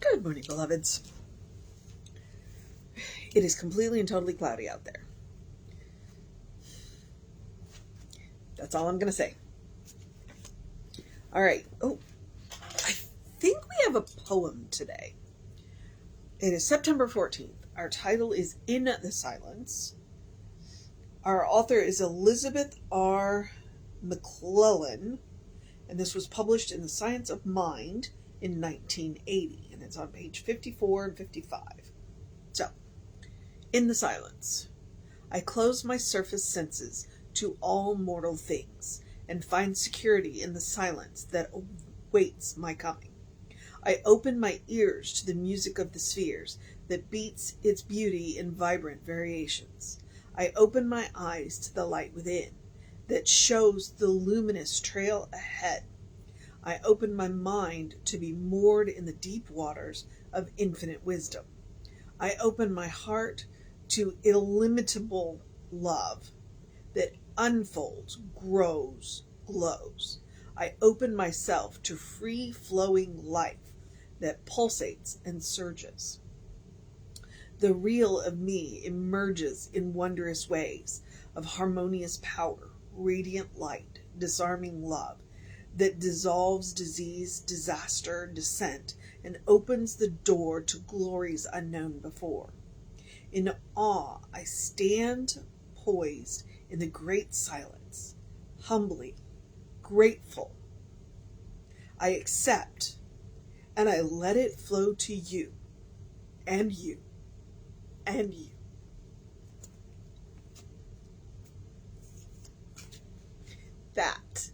Good morning, beloveds. It is completely and totally cloudy out there. That's all I'm going to say. All right. Oh, I think we have a poem today. It is September 14th. Our title is In the Silence. Our author is Elizabeth R. McClellan, and this was published in The Science of Mind in 1980, and it's on page 54 and 55. So, in the silence, I close my surface senses to all mortal things, and find security in the silence that awaits my coming. I open my ears to the music of the spheres that beats its beauty in vibrant variations. I open my eyes to the light within that shows the luminous trail ahead. I open my mind to be moored in the deep waters of infinite wisdom. I open my heart to illimitable love that unfolds, grows, glows. I open myself to free-flowing life that pulsates and surges. The real of me emerges in wondrous ways of harmonious power, radiant light, disarming love that dissolves disease, disaster, dissent, and opens the door to glories unknown before. In awe, I stand poised in the great silence, humbly, grateful. I accept, and I let it flow to you, and you, and you. That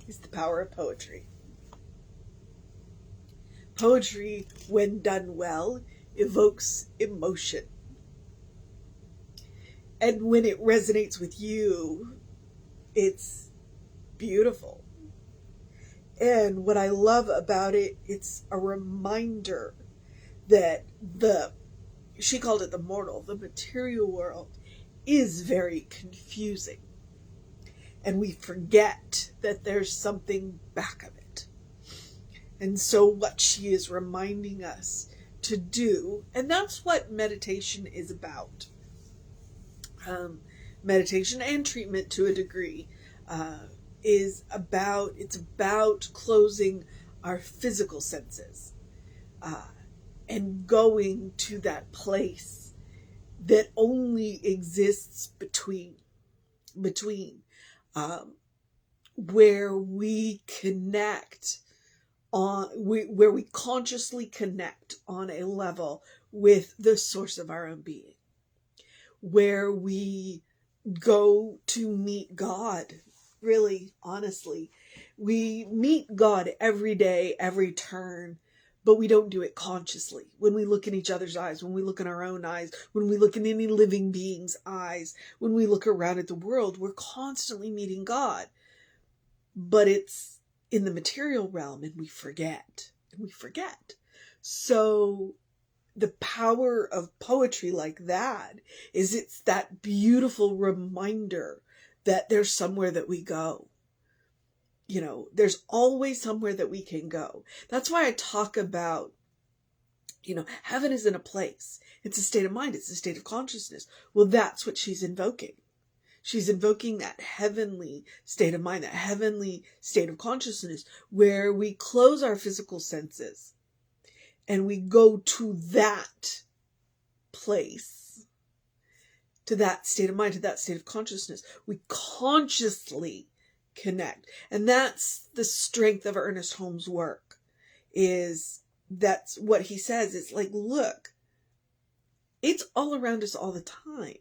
is the power of poetry. Poetry, when done well, evokes emotion. And when it resonates with you, it's beautiful. And what I love about it, it's a reminder that she called it the material world is very confusing. And we forget that there's something back of it. And so what she is reminding us to do, and that's what meditation is about. Meditation and treatment to a degree it's about closing our physical senses and going to that place that only exists between where we connect where we consciously connect on a level with the source of our own being, where we go to meet God. Really, honestly, we meet God every day, every turn, but we don't do it consciously. When we look in each other's eyes, when we look in our own eyes, when we look in any living being's eyes, when we look around at the world, we're constantly meeting God. But it's in the material realm, and we forget. So the power of poetry like that is it's that beautiful reminder that there's somewhere that we go. You know, there's always somewhere that we can go. That's why I talk about, heaven isn't a place. It's a state of mind. It's a state of consciousness. Well, that's what she's invoking. She's invoking that heavenly state of mind, that heavenly state of consciousness where we close our physical senses and we go to that place, to that state of mind, to that state of consciousness. We consciously connect. And that's the strength of Ernest Holmes' work, that's what he says. It's like, look, it's all around us all the time.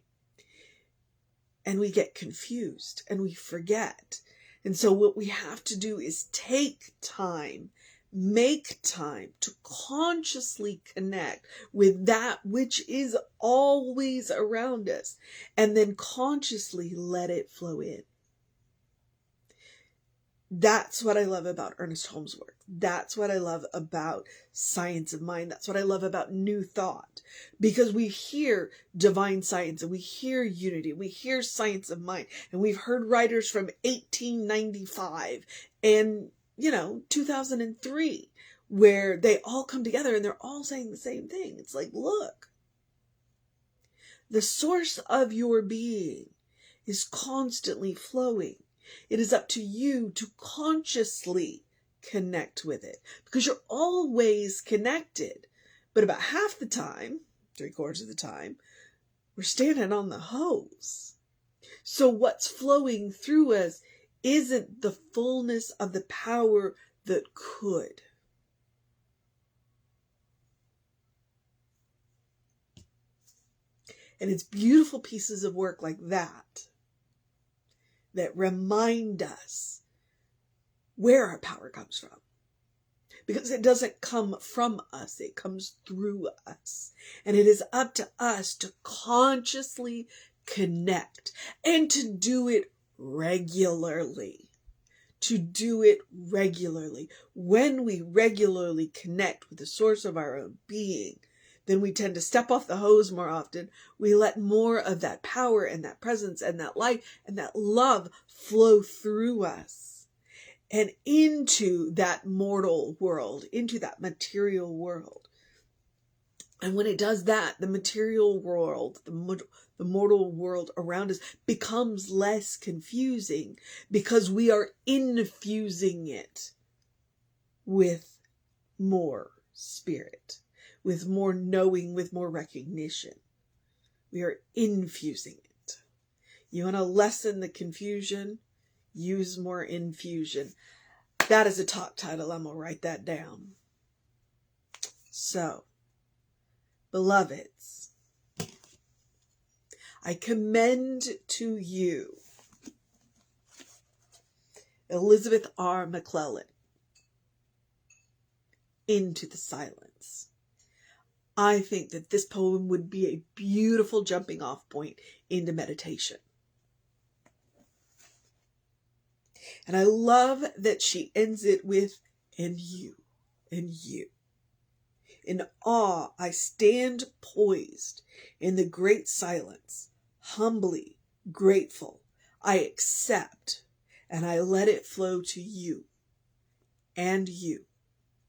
And we get confused and we forget. And so what we have to do is take time, make time to consciously connect with that which is always around us, and then consciously let it flow in. That's what I love about Ernest Holmes' work. That's what I love about Science of Mind. That's what I love about New Thought. Because we hear divine science and we hear unity. We hear Science of Mind. And we've heard writers from 1895 and, 2003 where they all come together and they're all saying the same thing. It's like, look, the source of your being is constantly flowing. It is up to you to consciously connect with it, because you're always connected. But about half the time, 3/4 of the time, we're standing on the hose. So what's flowing through us isn't the fullness of the power that could. And it's beautiful pieces of work like that that remind us where our power comes from. Because it doesn't come from us, it comes through us. And it is up to us to consciously connect and to do it regularly. To do it regularly. When we regularly connect with the source of our own being, then we tend to step off the hose more often. We let more of that power and that presence and that light and that love flow through us and into that mortal world, into that material world. And when it does that, the material world, the mortal world around us becomes less confusing because we are infusing it with more spirit, with more knowing, with more recognition. We are infusing it. You want to lessen the confusion? Use more infusion. That is a talk title. I'm going to write that down. So, beloveds, I commend to you Elizabeth R. McClellan, Into the Silence. I think that this poem would be a beautiful jumping off point into meditation. And I love that she ends it with, and you, and you. In awe, I stand poised in the great silence, humbly grateful. I accept, and I let it flow to you, and you,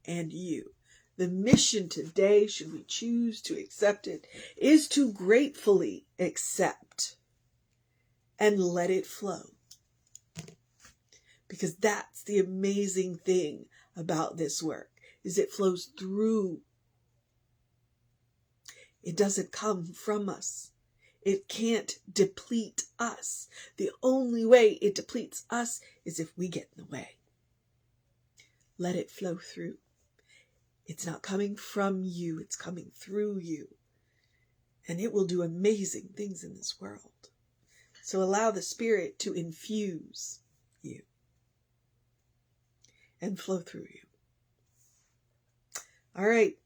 and you. The mission today, should we choose to accept it, is to gratefully accept and let it flow. Because that's the amazing thing about this work, is it flows through. It doesn't come from us. It can't deplete us. The only way it depletes us is if we get in the way. Let it flow through. It's not coming from you, it's coming through you. And it will do amazing things in this world. So allow the Spirit to infuse you and flow through you. All right.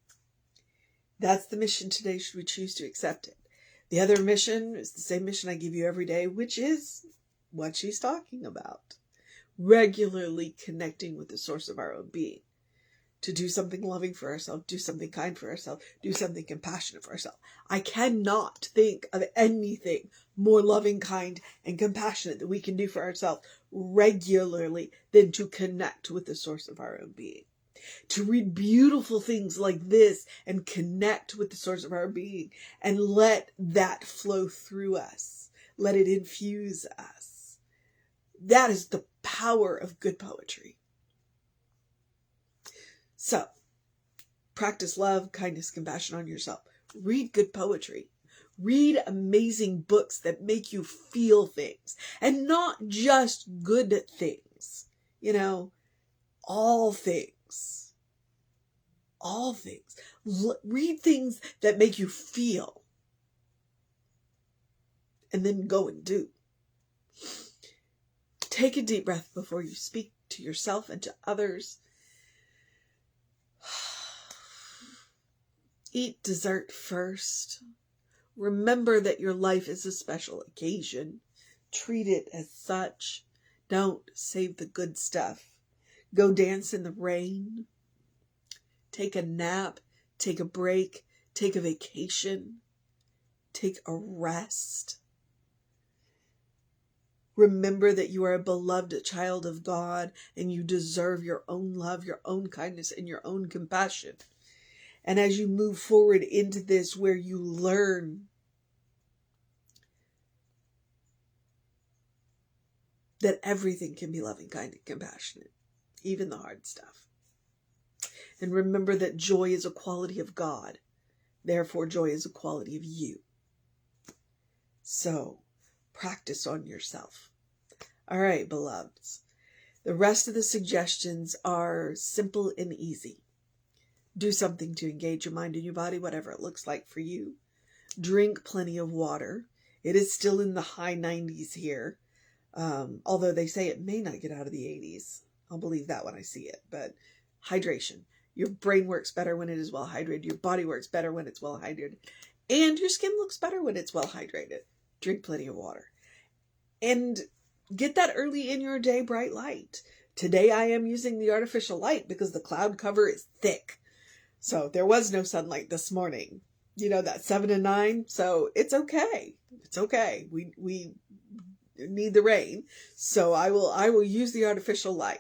That's the mission today, should we choose to accept it. The other mission is the same mission I give you every day, which is what she's talking about. Regularly connecting with the source of our own being. To do something loving for ourselves, do something kind for ourselves, do something compassionate for ourselves. I cannot think of anything more loving, kind, and compassionate that we can do for ourselves regularly than to connect with the source of our own being. To read beautiful things like this and connect with the source of our being and let that flow through us. Let it infuse us. That is the power of good poetry. So, practice love, kindness, compassion on yourself. Read good poetry. Read amazing books that make you feel things. And not just good things. You know, all things. All things. Read things that make you feel. And then go and do. Take a deep breath before you speak to yourself and to others. Eat dessert first. Remember that your life is a special occasion. Treat it as such. Don't save the good stuff. Go dance in the rain. Take a nap. Take a break. Take a vacation. Take a rest. Remember that you are a beloved child of God and you deserve your own love, your own kindness, and your own compassion. And as you move forward into this, where you learn that everything can be loving, kind, and compassionate, even the hard stuff. And remember that joy is a quality of God. Therefore, joy is a quality of you. So, practice on yourself. All right, beloveds. The rest of the suggestions are simple and easy. Do something to engage your mind and your body, whatever it looks like for you. Drink plenty of water. It is still in the high 90s here. Although they say it may not get out of the 80s. I'll believe that when I see it. But hydration. Your brain works better when it is well hydrated. Your body works better when it's well hydrated. And your skin looks better when it's well hydrated. Drink plenty of water. And get that early in your day bright light. Today I am using the artificial light because the cloud cover is thick. So there was no sunlight this morning. You know, that 7 to 9. So it's okay. It's okay. We need the rain. So I will use the artificial light.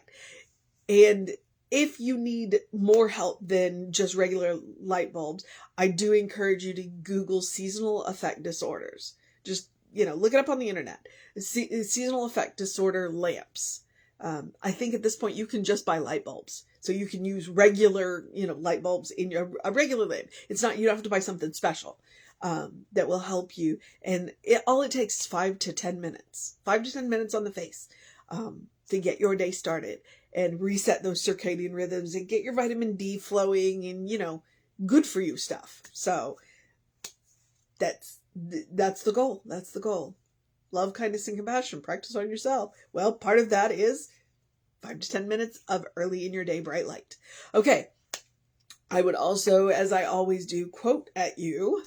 And if you need more help than just regular light bulbs, I do encourage you to Google seasonal affect disorders. Just, look it up on the internet. Seasonal affect disorder lamps. I think at this point you can just buy light bulbs. So you can use regular, light bulbs in a regular lamp. It's not, you don't have to buy something special. That will help you. And all it takes is 5 to 10 minutes. 5 to 10 minutes on the face to get your day started and reset those circadian rhythms and get your vitamin D flowing and, good for you stuff. So that's the goal. That's the goal. Love, kindness, and compassion. Practice on yourself. Well, part of that is 5 to 10 minutes of early in your day bright light. Okay. I would also, as I always do, quote at you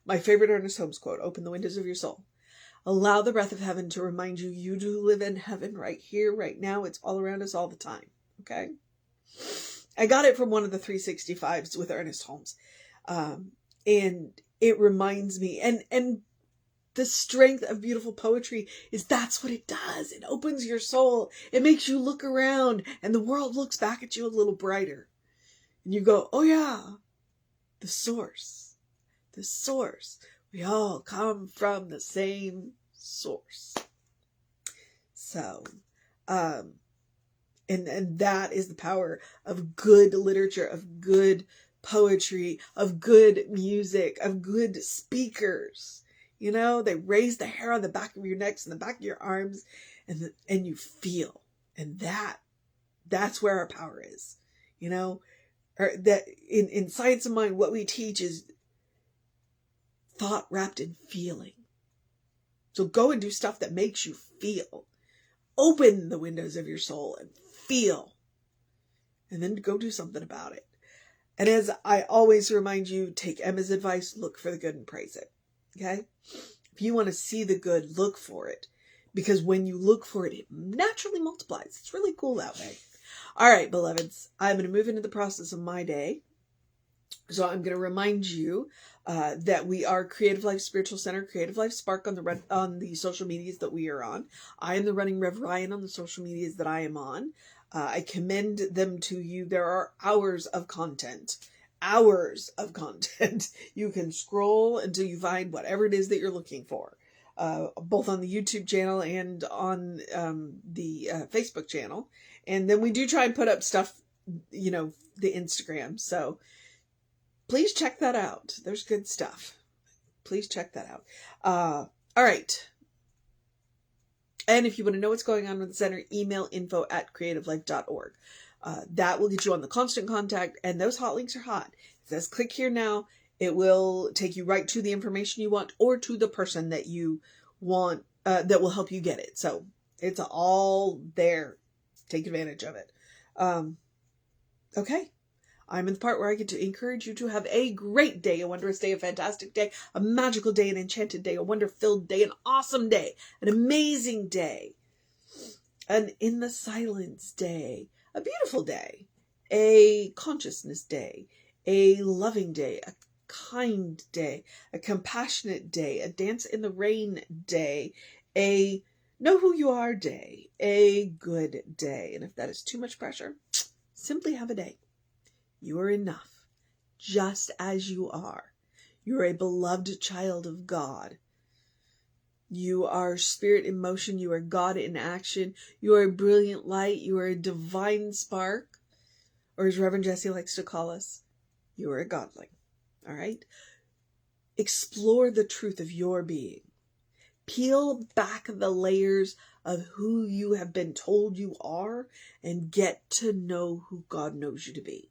my favorite Ernest Holmes quote: "Open the windows of your soul. Allow the breath of heaven to remind you you do live in heaven right here, right now. It's all around us all the time." Okay? I got it from one of the 365s with Ernest Holmes. And it reminds me, and the strength of beautiful poetry is that's what it does. It opens your soul. It makes you look around and the world looks back at you a little brighter. And you go, oh yeah, the source. The source. We all come from the same source. So, and that is the power of good literature, of good poetry, of good music, of good speakers. They raise the hair on the back of your necks and the back of your arms, and you feel. And that's where our power is. Or that in Science of Mind, what we teach is thought wrapped in feeling. So go and do stuff that makes you feel. Open the windows of your soul and feel. And then go do something about it. And as I always remind you, take Emma's advice, look for the good and praise it. Okay? If you want to see the good, look for it. Because when you look for it, it naturally multiplies. It's really cool that way. All right, beloveds, I'm going to move into the process of my day. So I'm going to remind you that we are Creative Life Spiritual Center, Creative Life Spark on the social medias that we are on. I am the Running Rev Ryan on the social medias that I am on. I commend them to you. There are hours of content. You can scroll until you find whatever it is that you're looking for, both on the YouTube channel and on the Facebook channel. And then we do try and put up stuff, the Instagram. So please check that out. There's good stuff. Please check that out. All right. And if you want to know what's going on with the center, email info@creativelife.org. That will get you on the constant contact, and those hot links are hot. It says click here now. It will take you right to the information you want or to the person that you want that will help you get it. So it's all there. Take advantage of it. Okay. I'm in the part where I get to encourage you to have a great day, a wondrous day, a fantastic day, a magical day, an enchanted day, a wonder-filled day, an awesome day, an amazing day, an in the silence day, a beautiful day, a consciousness day, a loving day, a kind day, a compassionate day, a dance in the rain day, a Know who you are day. A good day. And if that is too much pressure, simply have a day. You are enough, just as you are. You are a beloved child of God. You are spirit in motion. You are God in action. You are a brilliant light. You are a divine spark. Or as Reverend Jesse likes to call us, you are a godling. All right? Explore the truth of your being. Peel back the layers of who you have been told you are and get to know who God knows you to be.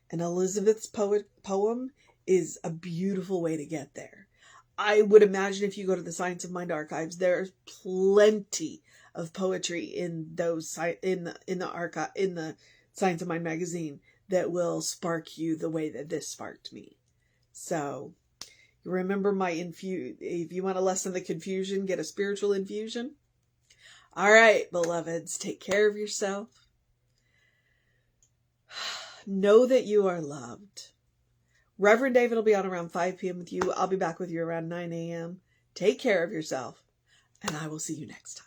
And Elizabeth's poem is a beautiful way to get there. I would imagine if you go to the Science of Mind archives, there's plenty of poetry in those in the Science of Mind magazine that will spark you the way that this sparked me. So remember if you want to lessen the confusion, get a spiritual infusion. All right, beloveds, take care of yourself. Know that you are loved. Reverend David will be on around 5 p.m. with you. I'll be back with you around 9 a.m. Take care of yourself, and I will see you next time.